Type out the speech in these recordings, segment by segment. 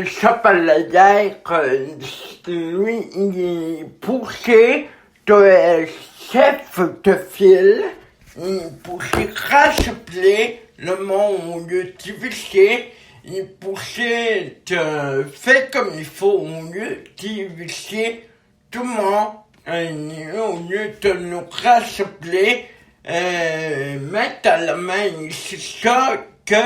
ça parlait lui, il est poussé de chef de file, il poussait rassembler le monde au lieu de diviser, il poussait de faire comme il faut au lieu de diviser tout le monde, au lieu de nous rassembler, mettre à la main, c'est ça que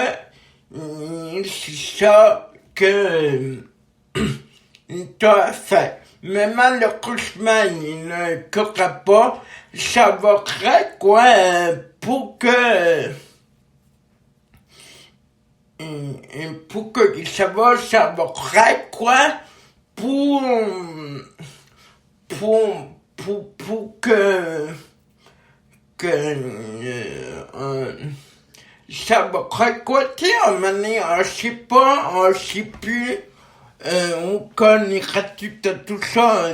il doit faire. Mais malheureusement, il ne pourra pas savoir quoi pour que il savoir quoi pour savoir quoi dire, mais on sait pas, on sait plus. On connaîtra tout ça,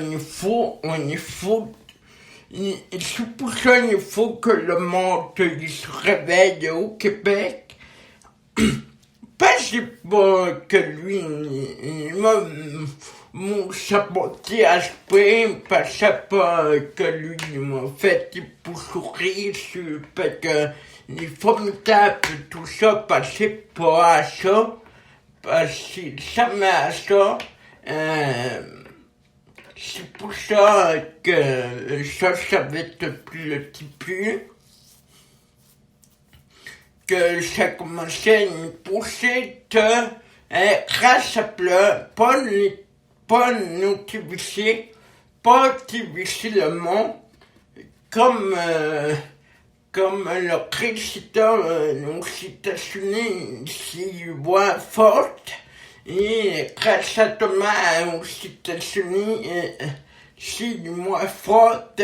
c'est pour ça il faut que le monde il se réveille au Québec. Pas que lui, il m'a saboté à ce point, parce que lui, il m'a fait pour sourire, parce que il est formidable, tout ça, passer pas à ça. Si ça à ça, c'est pour ça que ça va être plus le petit que ça commençait à me pousser de rassembler, pas nous diviser, pas diviser le monde, comme le président aux États-Unis s'y voit forte, et récemment aux États-Unis s'y voit forte,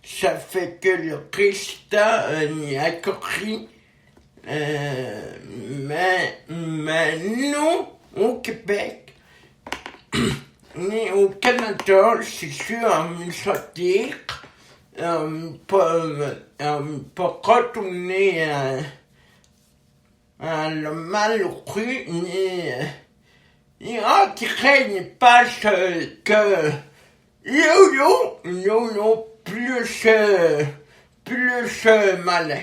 ça fait que le président n'y a compris, mais nous, au Québec, ni au Canada, c'est sûr, on me sortir, pour retourner à le malheureux, il ne pas que plus malin.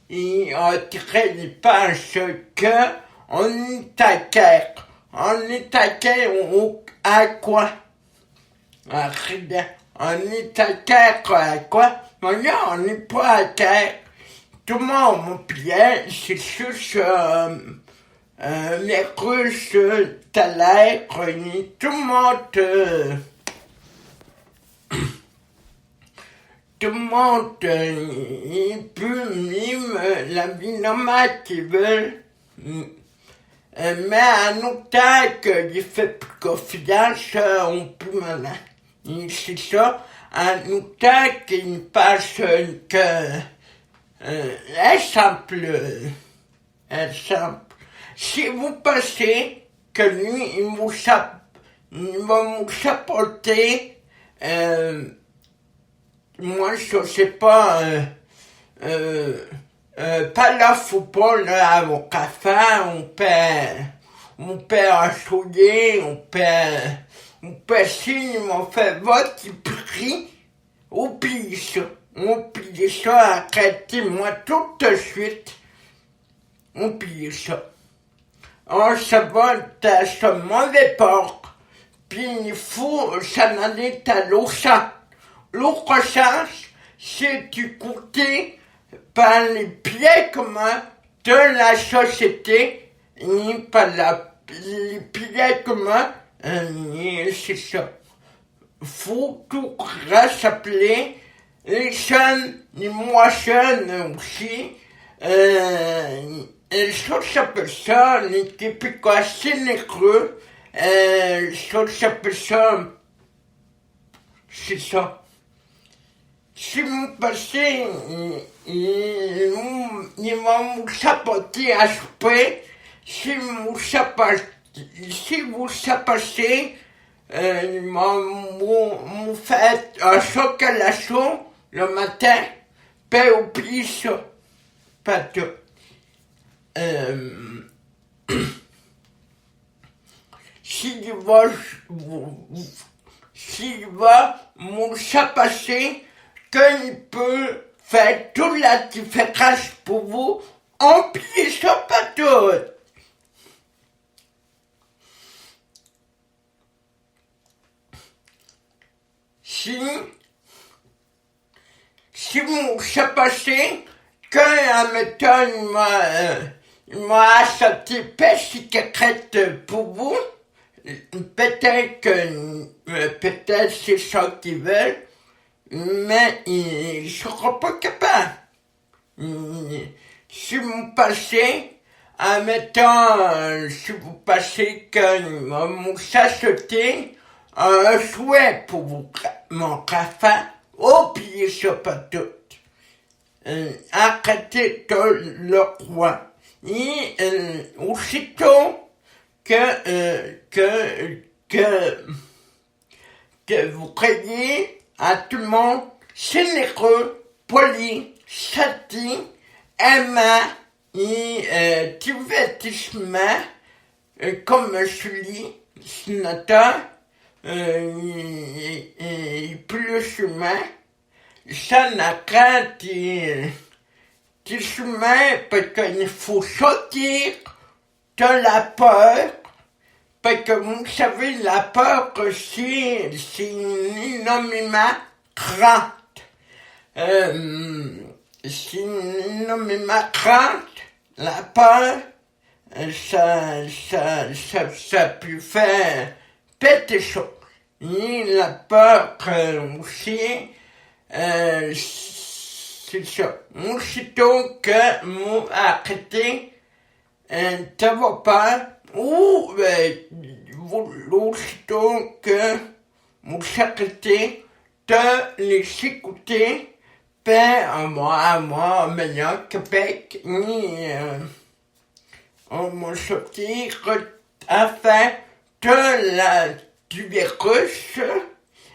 Il ne pas que on est à guerre. On est à guerre à quoi? À rien. On est à guerre à quoi? Mais là, on n'est pas à guerre. Tout le monde, mon pied, c'est juste les Russes, t'as l'air, tout le monde, il peut même la vie normale qu'ils veulent. Mais à nous qu'il fait plus confiance, on peut malin. C'est ça, à nous qu'il passe que, exemple. Si vous pensez que lui, il va vous supporter, moi, je sais pas, pas le football, au café, on peut soulier, on peut signer, on fait votre prix, oublie ça, arrêtez-moi tout de suite, oublie ça. On se va à ce mauvais port, puis il faut s'en aller à l'Oursin. L'Oursin, c'est du côté par les pieds communs de la société, et par les pieds communs, c'est ça. Faut tout rassembler, les jeunes, les moins jeunes aussi, ça s'appelle ça, les Québécois généreux, ça s'appelle ça, c'est ça. Si vous passez, ils vont vous saboter à ce point, si vous sapacez, ils vont vous faire un chocolat chaud le matin, ben oubliez ça. Pas de... s'il va mon chat passer, qu'il peut faire toute la différence pour vous, empliez ça pas tout. Si mon chat passé, qu'un mettons m'a acheté pêche pour vous, peut-être c'est ça qu'ils veulent, mais ils ne seront pas capables. Si vous passez, si vous passez que mon chat sauté, un souhait pour vous, mon café, oubliez ça pas tout. Arrêtez de le croire. Et aussitôt que vous croyez à tout le monde généreux, poli, gentil, aimant et divertissement, comme celui, sénateur, et plus humain, ça n'a qu'un petit chemin, parce qu'il faut sortir de la peur, parce que vous savez, la peur, c'est énormément crainte. C'est énormément crainte, la peur, ça peut faire péter choses. Et la peur aussi, c'est ça. Aussitôt que vous arrêtez d'avoir peur, ou aussitôt que vous arrêtez de les écouter, moi, meilleur Québec, on va sortir afin du virus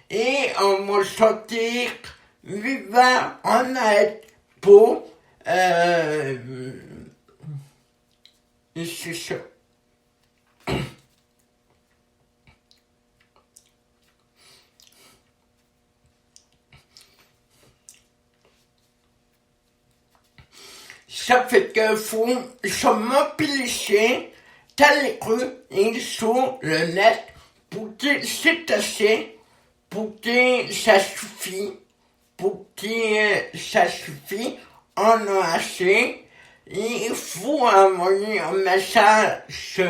et on va sortir vivant en aide pour c'est ça. Ça fait que faut se mobiliser dans les rues et sur le net pour dire c'est assez, pour dire ça suffit, pour dire ça suffit, on a assez. Il faut envoyer un message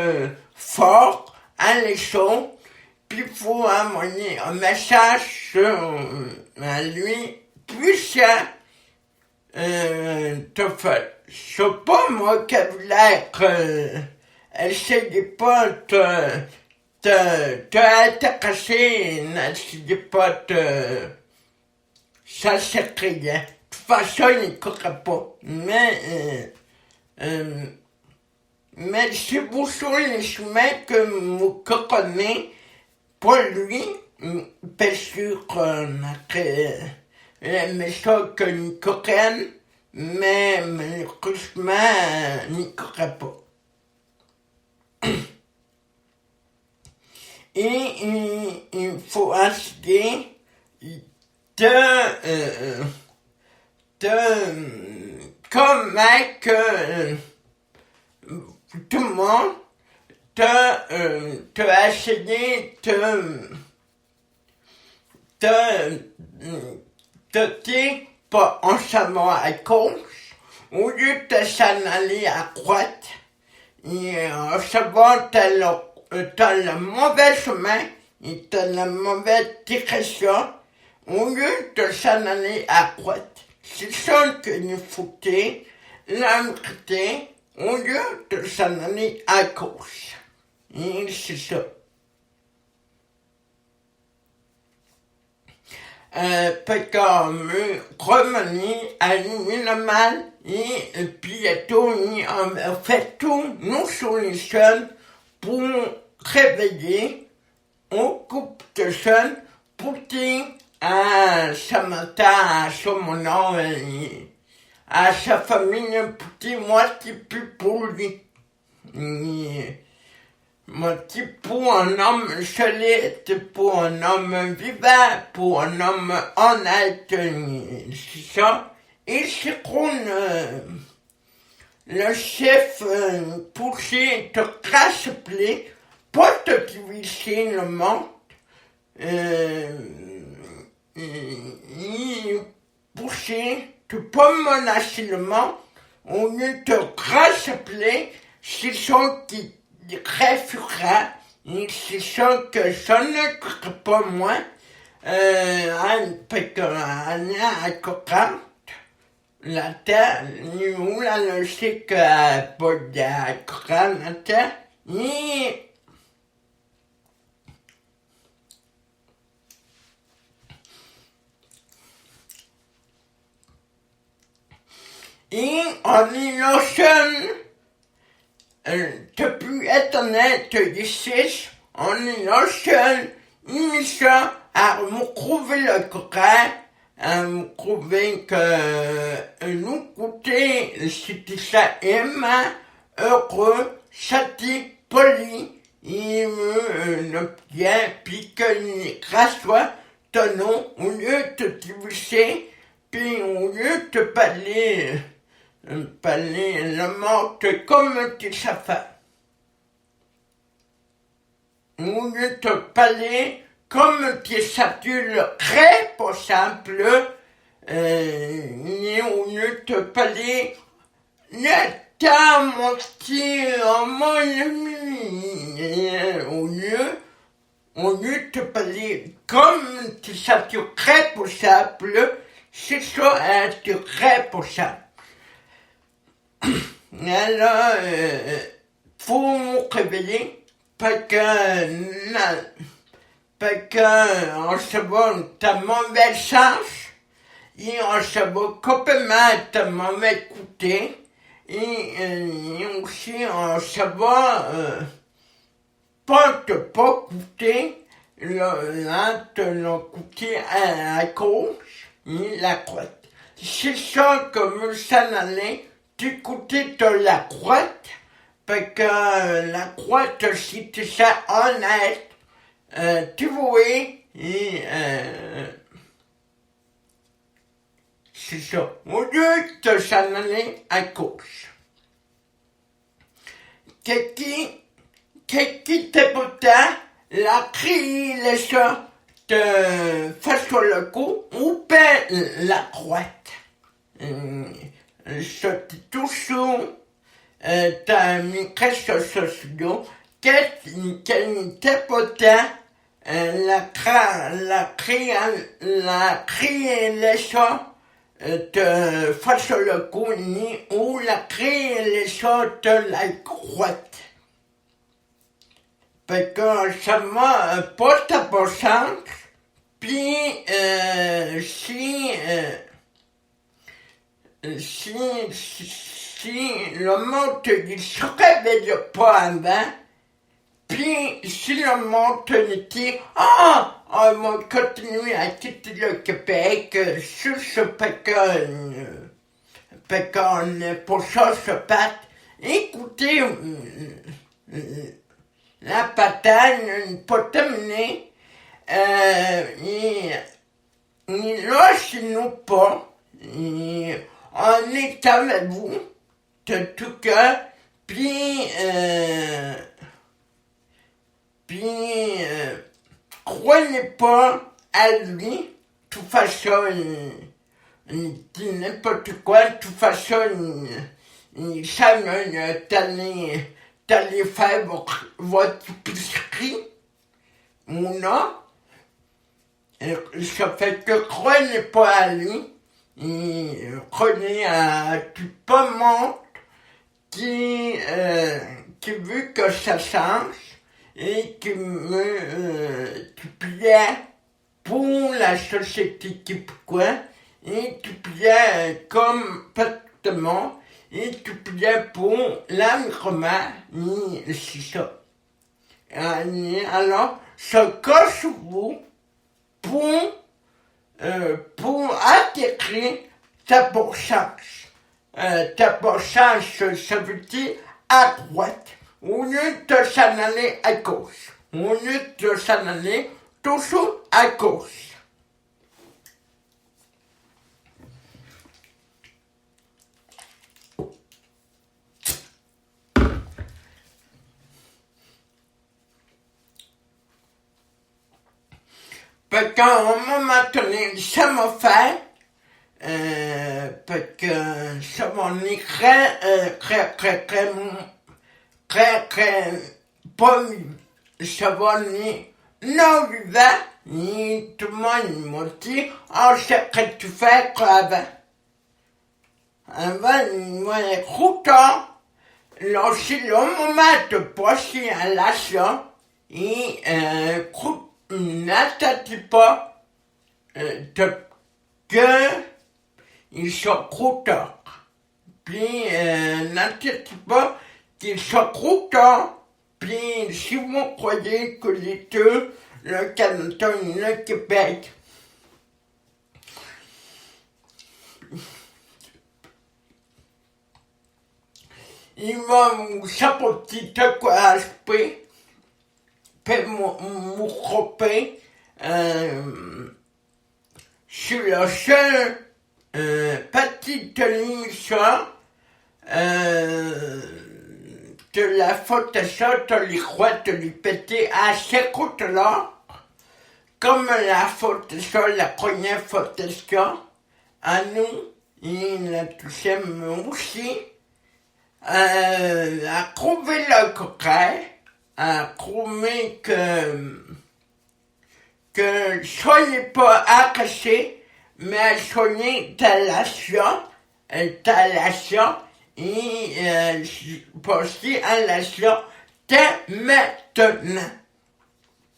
fort à l'écho, puis il faut envoyer un message à lui puissant. C'est pas mon vocabulaire, essayez pas de t'intéresser, n'essayez pas de, ça sert à rien. De toute façon, il ne courra pas. Mais si vous savez les chemins que vous connaissez, pour lui, bien sûr, les méthodes que nous connaissons, mais malheureusement, n'y croit pas. Et il faut essayer de convaincre tout le monde essayer de dire pas en s'en va à gauche, au lieu de s'en aller à droite, et en s'en va dans le mauvais chemin, et dans la mauvaise direction, au lieu de s'en aller à droite. C'est ça que nous faut l'enquêter, au lieu de s'en aller à gauche. Et c'est ça. Peut-on revenir à une normale et bientôt on fait tout nos solutions pour réveiller un couple de jeunes pour dire à Samantha, à son nom et à sa famille pour dire moi c'est plus pour lui. Pour un homme solide, pour un homme vivant, pour un homme honnête, c'est ça. Et c'est qu'on le chef poussé te rassembler, pas te diviser le monde, pousser, te pas menacer le monde, au lieu de te rassembler, c'est ça qui réfugiera, et c'est ça que ça ne coûte pas moins, à coquante. La terre, nous, là, je sais que pas de coquante, la terre, et en innocent, t'as pu être honnête d'ici, en innocent, il ça à me trouver le coquin, à me trouver que nous côté, c'était ça aimant, heureux, satisfait, poli, il me bien, puis que grâce à toi, ton nom, au lieu de te diviser, puis au lieu de te parler le monde comme tu savais. Au lieu de te parler comme tu savais le très pour simple, et au lieu de te parler le temps mon petit mon ami, au lieu de te parler comme tu savais très pour simple, c'est ça tu très pour simple. Alors, faut me réveiller parce que on se voit ta mauvaise chance et on se voit complètement ta mauvaise côté et aussi on se voit pas coûter là te l'ont coûté à cause et la croûte. C'est ça que me s'en allait du côté de la croûte, parce que la croûte, si tu sais honnête, tu vois, et c'est ça. Au lieu de s'en aller à gauche. Qu'est-ce qui te pourtant, la crie, les ça, te fait sur le coup, ou bien la croûte. C'est toujours t'as mis quelque chose d'eau, qu'elle pourtant la crie les chats te fasse le coup ni ou la crie les chats te la croûte. Parce que ça m'a pas ta sens, puis si le monde te dit se réveille pas avant, puis si le monde te dit on va continuer à quitter le Québec, sur ce qu'on pour ça se passe, écoutez la patate pas terminée, il lâche-nous pas, on est avec vous, de tout cœur, puis croyez pas à lui, de toute façon, il dit n'importe quoi, de toute façon, il savent d'aller faire votre épicerie, ou non, ça fait que croyez pas à lui, et prenez à tout le monde qui veut que ça change et qui plaît pour la société québécoise et qui plaît complètement et qui plaît pour l'environnement et c'est ça. Alors, ça cache vous pour intégrer ta pourchance. Ta pourchance, ça veut dire à droite. au lieu de s'en aller à gauche, au lieu de s'en aller toujours à gauche. Parce qu'à un moment donné, ça m'a fait, parce que ça m'a mis très, pas, ça m'a mis, non, ni tout le monde m'a dit, oh, c'est que tu fais qu'avant. Avant, moi, écoutant, lorsque le moment de passer à l'action, et, n'attendez pas que ils sont trop tard. Puis n'attendez pas qu'ils soient trop tard. Puis si vous croyez que les deux, le Canada et le Québec, ils vont vous saboter de quoi acheter, puis vous couper, sur la seule petite émission de la faute à ça, de les croix, de les péter à ces côtés-là, comme la faute à ça, la première faute à ça, à nous, et la deuxième aussi, à trouver le coquet, à trouver que soyez pas arrachés, mais soyez dans l'action, et passer à l'action dès maintenant.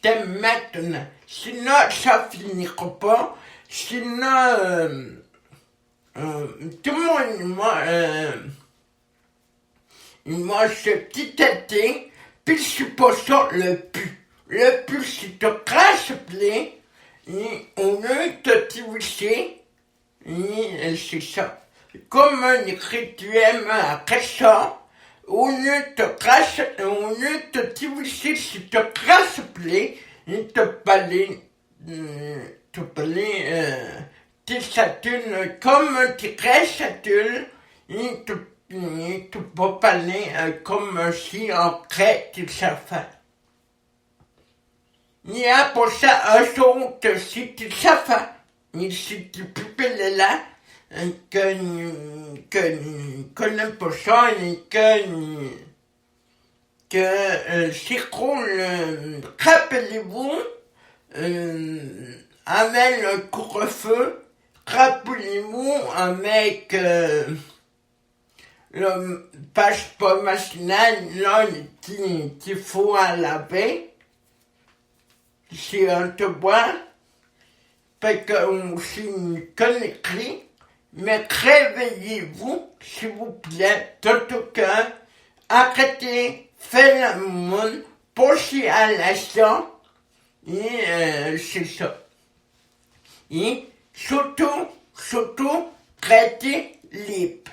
Dès maintenant. Sinon, ça finira pas. Sinon, tout le monde, moi, ce petit été, puis c'est pas ça le but. Le but, c'est de cracher, et au lieu de diviser, et c'est ça. Comme un écrituel après ça, au lieu de diviser, c'est de cracher, et de parler, des Saturnes comme des Saturnes, et tu peux parler comme si on crée des affaires. Il y a pour ça un autre site des affaires. Il site du pupille là, que n'aime pas ça, et que c'est cool, rappelez-vous, avec le couvre-feu, rappelez-vous avec le passeport national, là, qu'il faut à laver, si on te voit, parce qu'on signe qu'un écrit, mais réveillez-vous, s'il vous plaît, de tout cœur, arrêtez, faites la monde, pensez à l'action, et c'est ça. Et surtout, restez libre.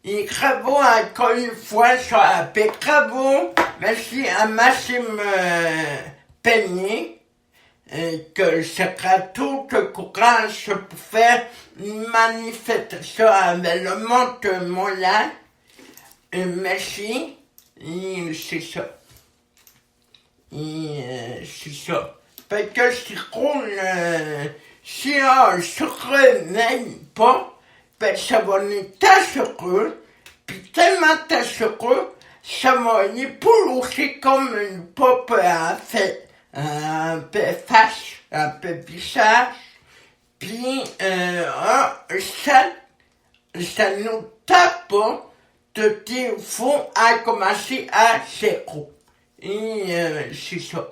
Et bravo encore une fois sur AP. Bravo, merci à Maxime Peigné, que sera tout le courage pour faire une manifestation avec le monde de Montréal. Merci, et c'est ça. Et c'est ça. Parce que c'est cool, si on se réveille pas, ben ça va nous t'assurer, puis tellement t'assurer, ça va nous pousser comme une pop un peu face, un peu visage, puis ça nous tape pas de dire faut à commencer à zéro. Et c'est ça.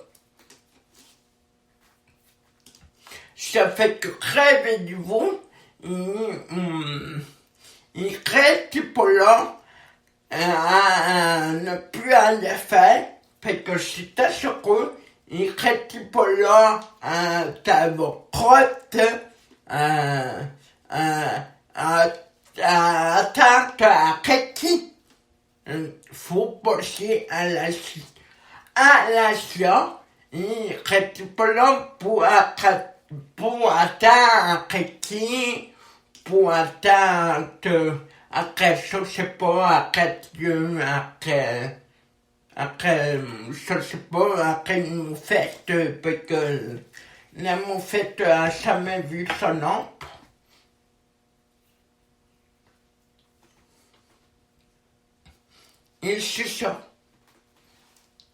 Ça fait que réveillez-vous, il reste pour là, à ne plus aller faire, parce que c'est assuré, il reste pour là, à vos crottes, à attendre à Réki, faut passer à l'action et retipolant pour atteindre qui, pour atteindre après, je sais pas, après Dieu, après, je sais pas, après une moufette, parce que la moufette a jamais vu son ombre. Et c'est ça.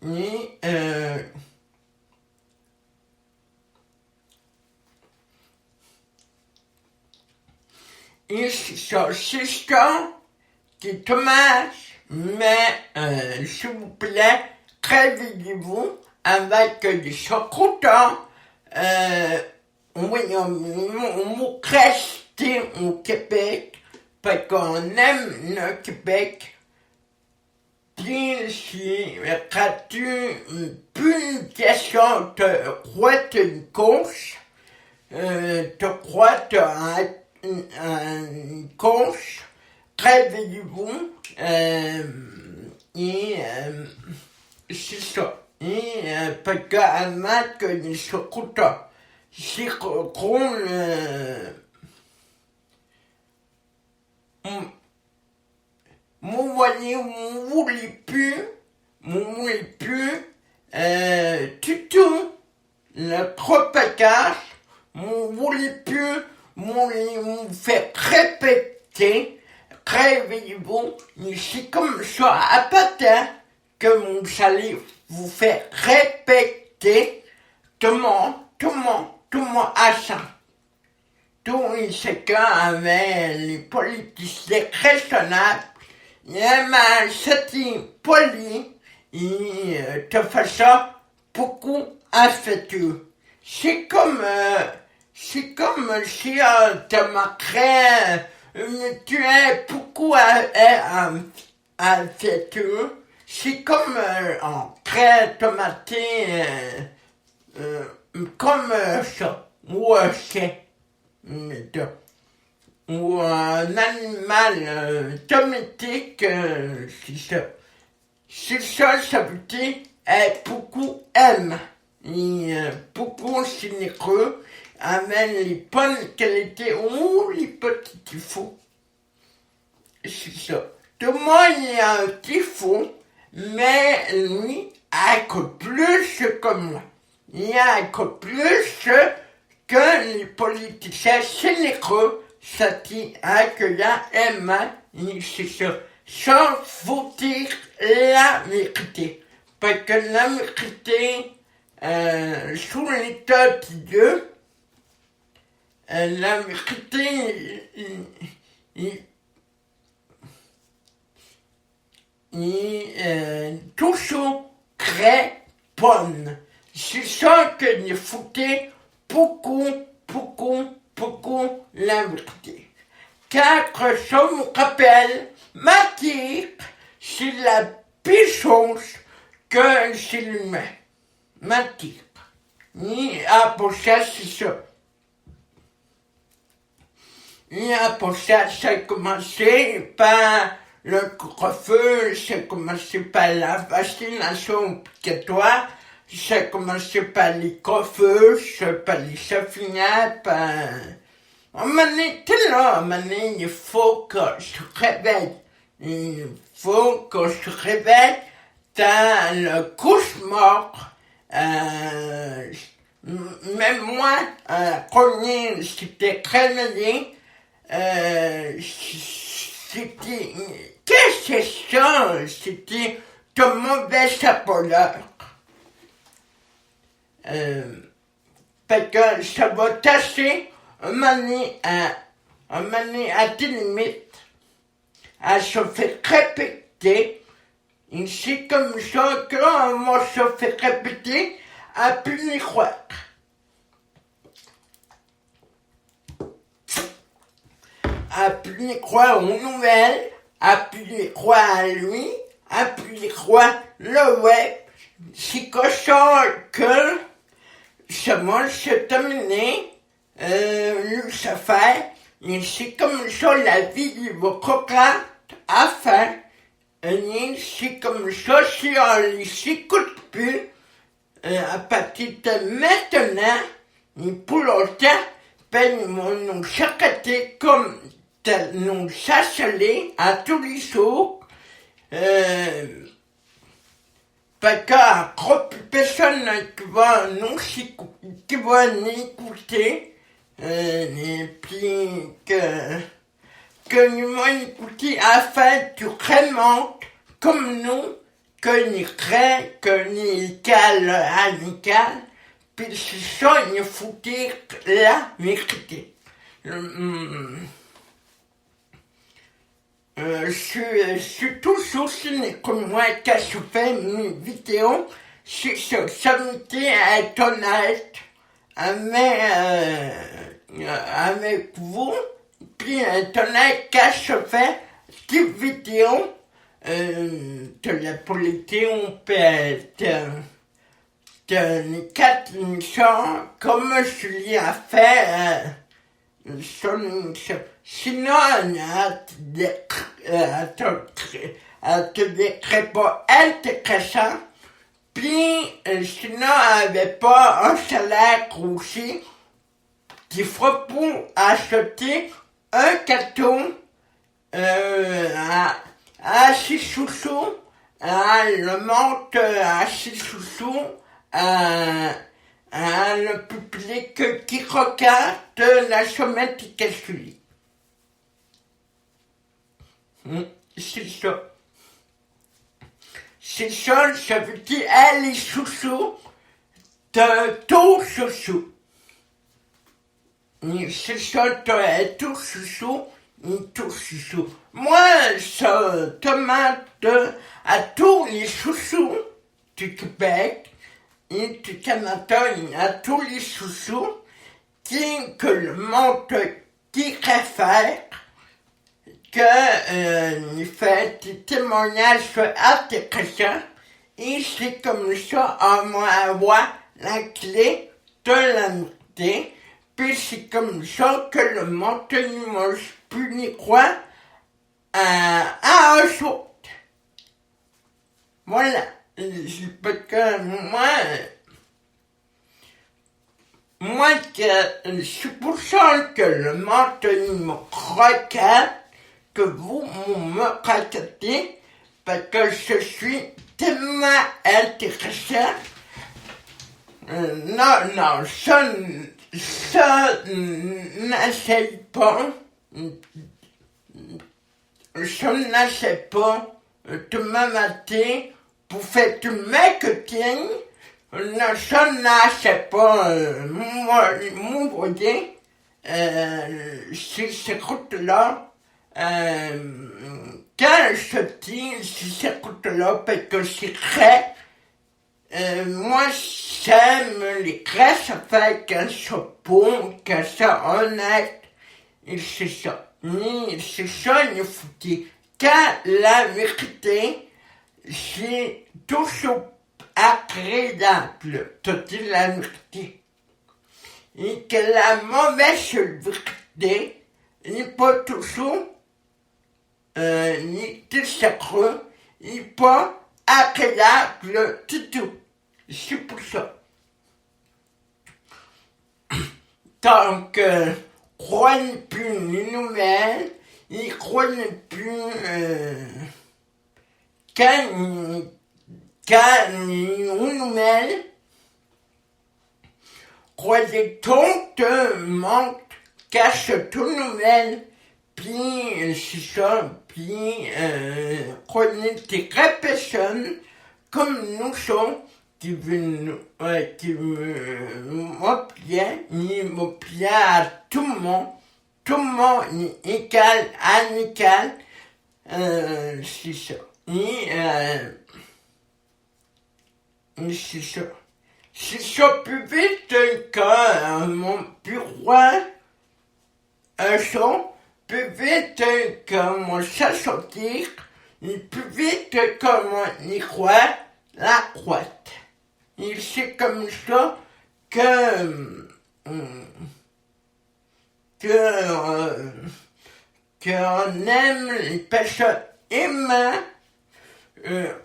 Et, c'est ça qui est dommage, mais s'il vous plaît, réveillez-vous avec des chocotons. Oui, on rester au Québec parce qu'on aime le Québec. Puis si tu plus une question de crois une course, te crois une course, réveillez-vous et c'est ça. Et parce qu'avant que les chocolats c'est qu'on vous voulez plus du tout le propagage, vous voulez plus vous faire répéter, réveillez-vous, c'est comme ça à matin que vous allez vous faire répéter tout le monde à ça. Tous ces cas avec les politiciens raisonnables, il y a c'était poli, et de façon beaucoup affectueuse. C'est comme si tu marquerais, tu es beaucoup affectueux. C'est comme en très tomaté, comme ça, ou c'est. Ou un animal domestique, c'est ça. C'est ça, ça veut dire beaucoup aime. Et beaucoup généreux, avec les bonnes qualités ou les petits défauts. C'est ça. Tout le monde il y a un défaut, mais lui a encore plus que moi. Il y a encore plus que les politiciens généreux, ça dit que la aime, c'est ça. Sans vous dire la vérité. Parce que la vérité, sous l'état de Dieu, la vérité toujours très bonne. C'est ça que nous foutait beaucoup la vérité. Car ça me rappelle, mentir, c'est la pire chose que c'est l'humain. Mentir. Et pour ça, c'est ça. Et pour ça, ça a commencé par le couvre-feu, ça a commencé par la vaccination obligatoire, ça a commencé par les coiffeurs, par les chaffinières, par... À un moment donné, t'es là, à un moment donné, il faut que je réveille. Il faut que je réveille dans le cauchemar. Même moi, quand j'étais réveillé, c'était... Qu'est-ce que c'est ça? C'était de mauvais sapoleur. Parce que ça va tasser un moment donné à des limites, à se faire répéter, et c'est comme ça qu'on va se faire répéter à plus y croire. À plus y croire aux nouvelles, à plus y croire à lui, à plus y croire le web. C'est comme ça que ça va se terminer, ça fait, et c'est comme ça la vie de vos coquins à faire, et c'est comme ça, si on les écoute plus, à partir de maintenant, et pour longtemps, ben, ils vont nous chacater comme de nous chasseler à tous les jours. Parce qu'à trop personne qui va nous écouter, et puis que nous vont écouter afin de vraiment comme nous, que nous créons, que nous égal à l'égal, puis c'est ça, il faut dire la vérité. Je suis toujours comme moi quand je fais une vidéo, c'est ça, ça me dit être honnête avec vous, puis être honnête quand je fais des vidéos de la politique, on peut être de 4 émissions, comme je l'ai fait son émission. Sinon, elle te décrit pas intéressant, puis sinon, elle avait pas un salaire aussi, qu'il faut pour acheter un carton à 6 sous-sous, le monte à 6 sous-sous, le public qui regarde la semaine qui calcule. C'est ça. C'est ça, ça veut dire elle est sous-sous de tout sous-sous. C'est ça, tout sous-sous. Tout sous-sous. Moi, ça demande à tous les sous-sous du Québec et du Canada, à tous les sous-sous que le monde qui réfère, il fait des témoignages intéressants et c'est comme ça on va avoir la clé de la vérité. Puis c'est comme ça que le monde ne mange plus ni croire à un autre. Voilà. Parce que c'est pour ça que le monde me regarde, que vous me regardez, parce que je suis tellement intéressant. Non, ça n'essaye pas. Je n'essaie pas de m'amater pour faire du marketing. Non, ça n'essaie pas. Moi, vous voyez, ces routes-là, quand je dis ces routes-là, parce que c'est vrai, moi, j'aime les grâces à faire qu'un soit bon, qu'un soit honnête, et c'est ça. C'est ça, il faut dire. Quand la vérité, c'est toujours agréable de dire la vérité. Et que la mauvaise vérité n'est pas toujours, ni désagreux, n'est pas agréable du tout. C'est pour ça. Donc, croyez plus les nouvelles, ils croyez plus quand une nouvelle, croyez tout le monde cache toute nouvelle, puis c'est ça, puis croyez des vraies personnes comme nous sommes, qui veulent m'appuyer à tout le monde est égal à égal, c'est ça. Et c'est ça. C'est ça plus vite que mon bureau, un son, plus vite que mon chat sortir, et plus vite que mon miroir, la croîte. Et c'est comme ça qu'on aime les personnes aimantes,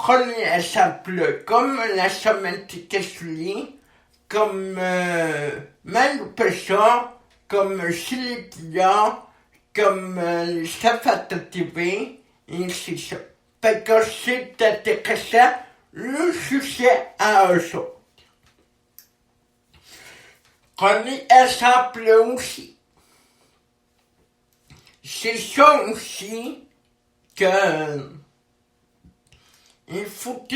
Prenez un simple comme la somatique comme manipulation, comme Silipia, comme les Safata TV, et ainsi de suite. Parce que c'est intéressant, le sujet à eux autres. Prenez un simple aussi. C'est ça aussi que il faut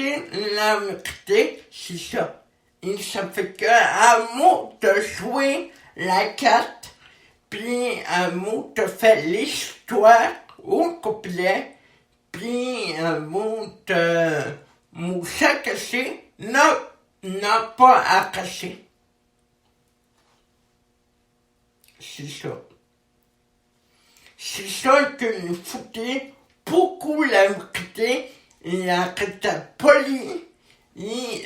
la vérité, c'est ça. Il ça fait qu'un mot te jouer la carte, puis un mot te fait l'histoire au complet, puis un mot te mousse à casser, n'a pas à casser. C'est ça. C'est ça que nous foutait beaucoup la vérité, la vérité polie, ni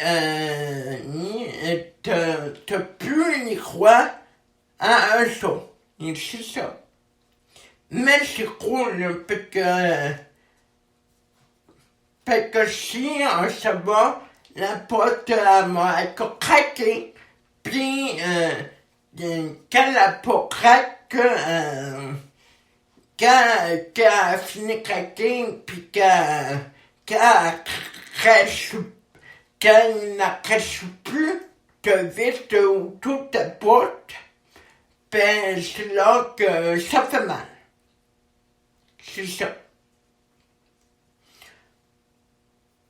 te plus ni croire à un son. Et c'est ça. Mais c'est cool parce que si on savoir la porte à moi craqué, puis quand la porte craque, quand a fini de craquer, puis quand n'a crèche plus, te vite ou toute ta porte, ben c'est là que ça fait mal. C'est ça.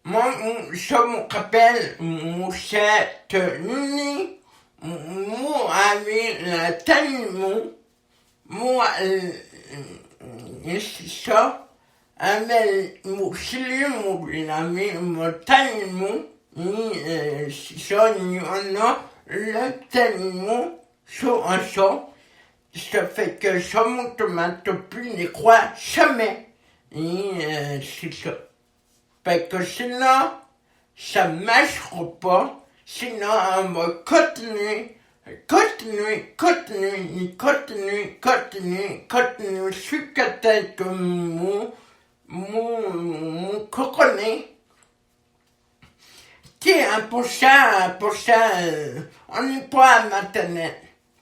Moi, ça me rappelle, mon cette nuit, moi, avec la taille, moi, c'est ça, avec mon cellule, mon ami, mon taille, c'est ça, il y en a le taille, sur un son. Ça fait que ça m'automate plus ne croit jamais. Et c'est ça. Parce que sinon, ça ne marchera pas. Sinon, on va continuer, jusqu'à tel que mon coconnet. Tiens, pour ça, on n'est pas à maternelle.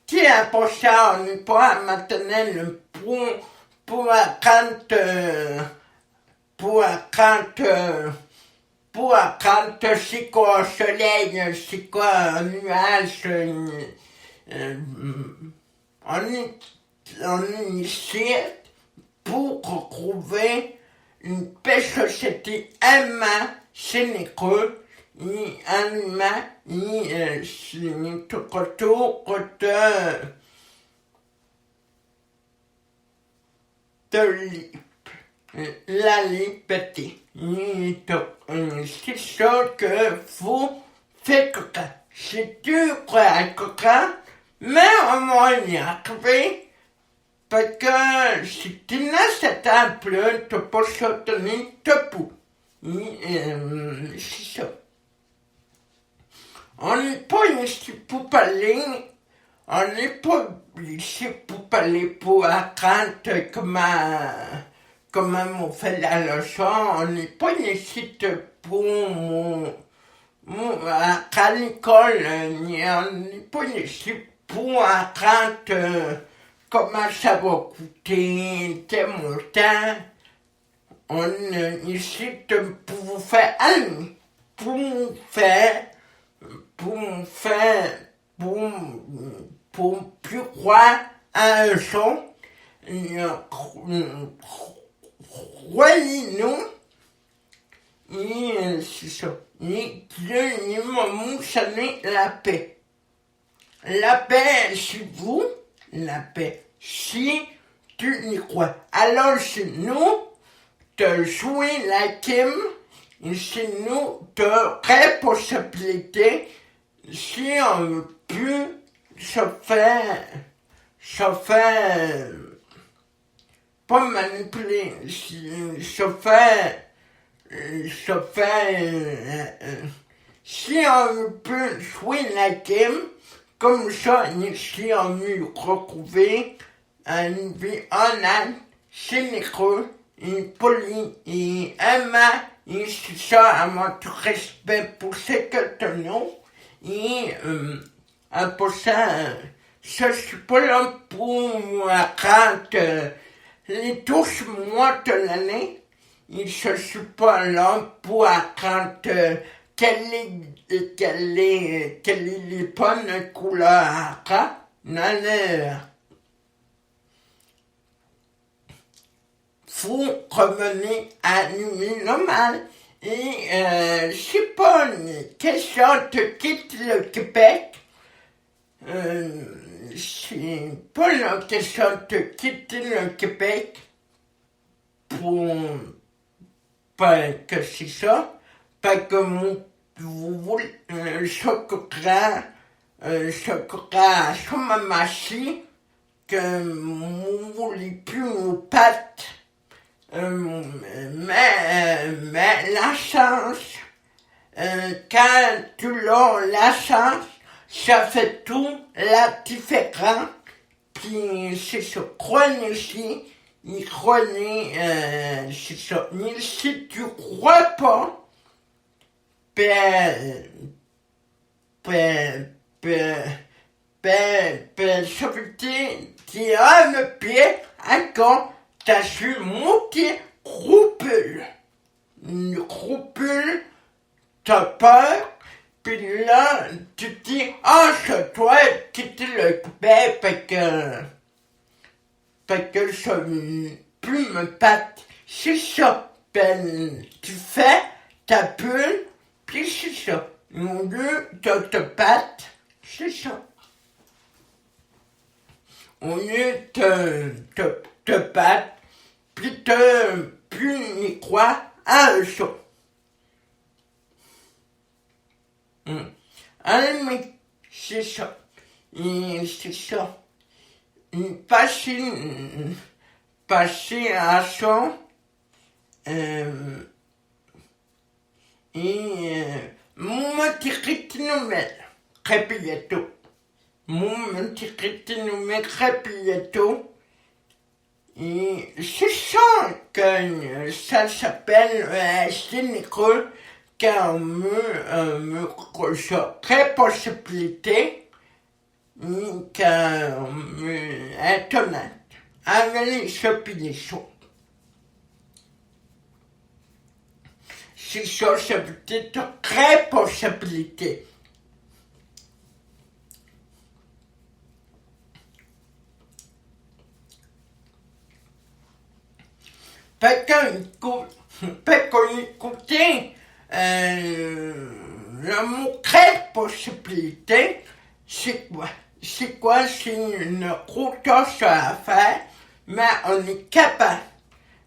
Tiens, pour ça, on n'est pas à maternelle pour c'est quoi un soleil, c'est quoi un nuage, on est ici pour retrouver une belle société humaine, généreuse, et un humain, et c'est tout autour de la liberté. C'est ça que vous faites coquin. C'est dur à coquin, mais au moins y arriver, parce que si tu n'as cet ample, tu peux soutenir debout. C'est ça. On n'est pas ici pour parler, on n'est pas ici pour parler pour apprendre comment on fait la leçon, on n'est pas ici pour à l'école, on n'est pas ici pour apprendre comment ça va coûter tel montant. On est ici pour vous faire aller, pour plus croire à un son, croyez-nous, et c'est ça. Et le moment, ça n'est la paix. La paix, c'est vous, la paix, si tu y crois. Alors, c'est nous de jouer la game, et c'est nous de responsabilité, si on peut se faire pas manipuler, se faire, si on peut jouer la game, comme ça, si on veut retrouver une vie honnête, généreuse, et poli, et aimant, et c'est ça, à mon respect pour cette opinion, et pour ça, je suis pas là pour raconter les 12 mois de l'année, et je suis pas là pour raconter quelle est les bonnes couleurs, non, faut revenir à une vie normale. Et c'est pas une question de quitter le Québec. C'est pas une question de quitter le Québec pour pas que c'est ça. Pas que vous voulez chocolat sur ma machine que vous voulez plus vos pattes. Mais la chance, quand tu as la chance, ça fait tout la différence. Puis c'est ça, croyez ici, c'est ça. Mais si tu crois pas, ça veut dire qu'il y a un pied encore. T'as su monter croupe. Une croupe, t'as peur, puis là, tu te dis, c'est toi qui te le Québec, fait que ça plus me patte. C'est ça. Ben, tu fais ta bulle, puis c'est ça. Au lieu de te patte, c'est ça. Au lieu de te battre, puis y croire à ça. Mais c'est ça. Et c'est ça. Passer à ça. Mon nouvelle. Très bientôt. Mon nouvelle très bientôt. Et c'est ça que ça s'appelle Sénégal, quand me reçoit très possibilité, quand est honnête avec les opinions. C'est ça, ça veut dire très possibilité. Fait qu'on écoutait le mot très possibilité, c'est quoi? C'est quoi? C'est une grosse à faire, mais on est capable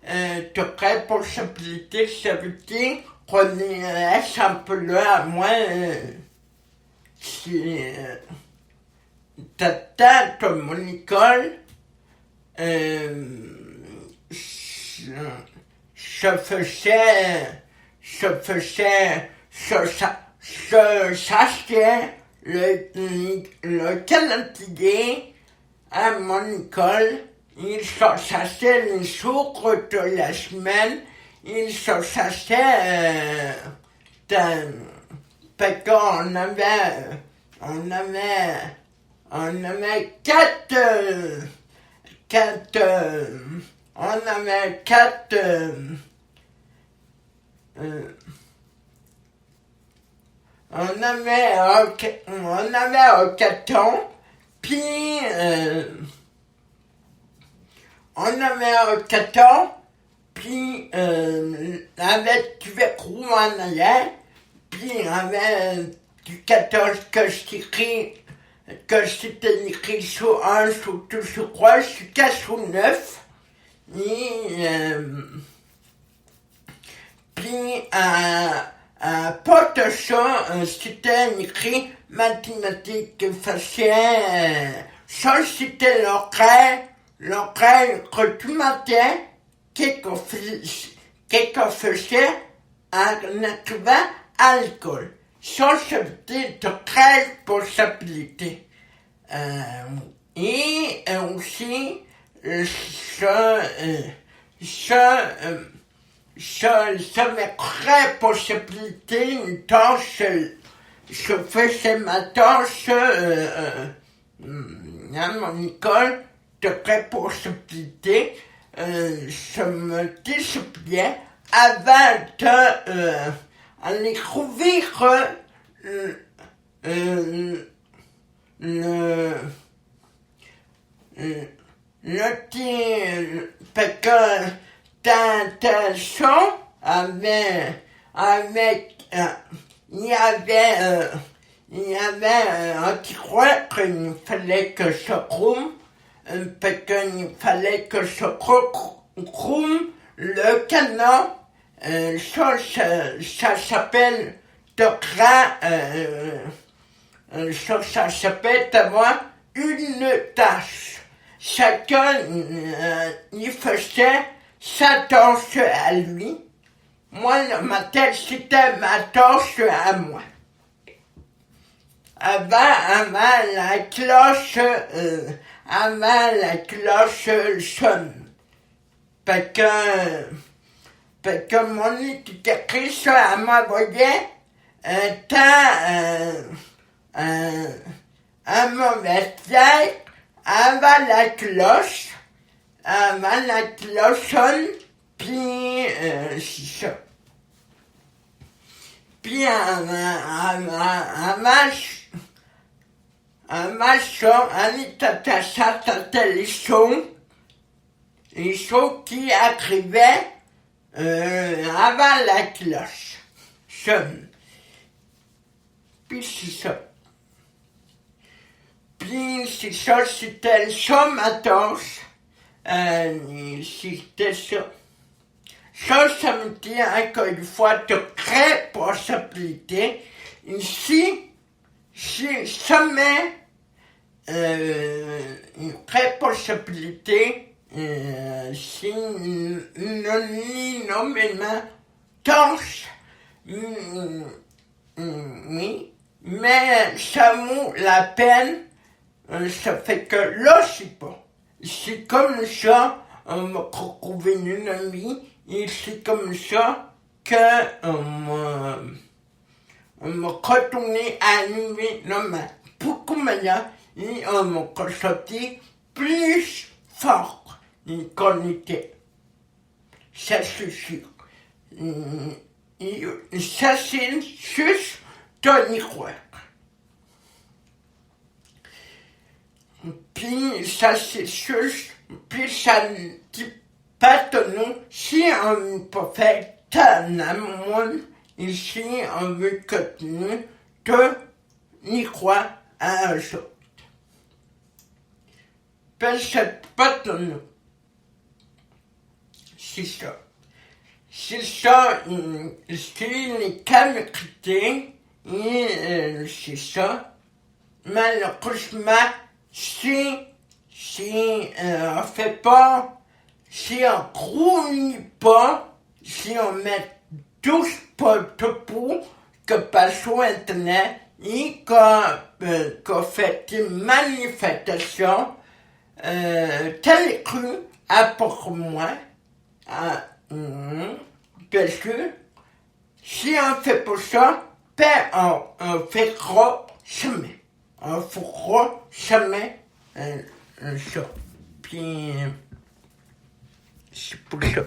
de très possibilité, ça veut dire qu'on est un peu là, à moins si ta tante, mon école, je s'achetait le calendrier à mon école, il s'achetait les jours de la semaine, il s'achetait parce qu'on avait quatre on avait un carton, puis avec du verrou en arrière, puis on avait du 14 que c'était écrit sur 1, sur 2, sur 3, sur 4, sur 9. Et puis pas de ça, c'était écrit mathématiques faciales. Ça, c'était l'oreille que tu matin, qu'on faisait en trouvant alcool. Ça, c'était de responsabilité. Et aussi, ça me crée possibilité, une tâche, je faisais ma tâche à mon école, de crée possibilité, je me disciplinais avant de aller rouvrir parce que tentation il y avait un tiroir qu'il fallait que je roule, parce qu'il fallait que je roule le canon, ça s'appelle de ça s'appelle d'avoir une tâche. Chacun il faisait sa tâche à lui. Moi, ma tâche, c'était ma tâche à moi. Avant la cloche sonne. Parce que mon éducatrice, elle m'envoyait un mauvais siècle avant la cloche sonne, puis c'est ça. Puis avant ça, on était ça, c'était les sons qui arrivaient avant la cloche sonne. Puis c'est ça. Puis c'est ça, c'était ça ma tâche. C'était ça. Ça me dit encore une fois de créer possibilité. Si ça met une vraie possibilité, si nommément tâche, oui, mais ça vaut la peine, ça fait que là, c'est comme ça, on m'a trouvé une amie, et c'est comme ça que on m'a retourné à nuit, non mais beaucoup meilleur, et on m'a ressorti plus fort qu'on était. Ça c'est sûr. Ça c'est juste de y croire. Puis ça c'est juste, puis ça ne dit pas de nous, si on peut faire un amour, et si on veut continuer de y croire à un autre. Parce que c'est pas de nous. C'est ça. C'est ça, c'est les qualités, et c'est ça. Malheureusement, si on fait pas, si on grouille pas, si on met tous pas debout, que par sur Internet, et qu'on fait des manifestations, telles que, pour moi, parce que, si on fait pas ça, ben on fera jamais. On fera jamais ça. Puis, c'est pour ça.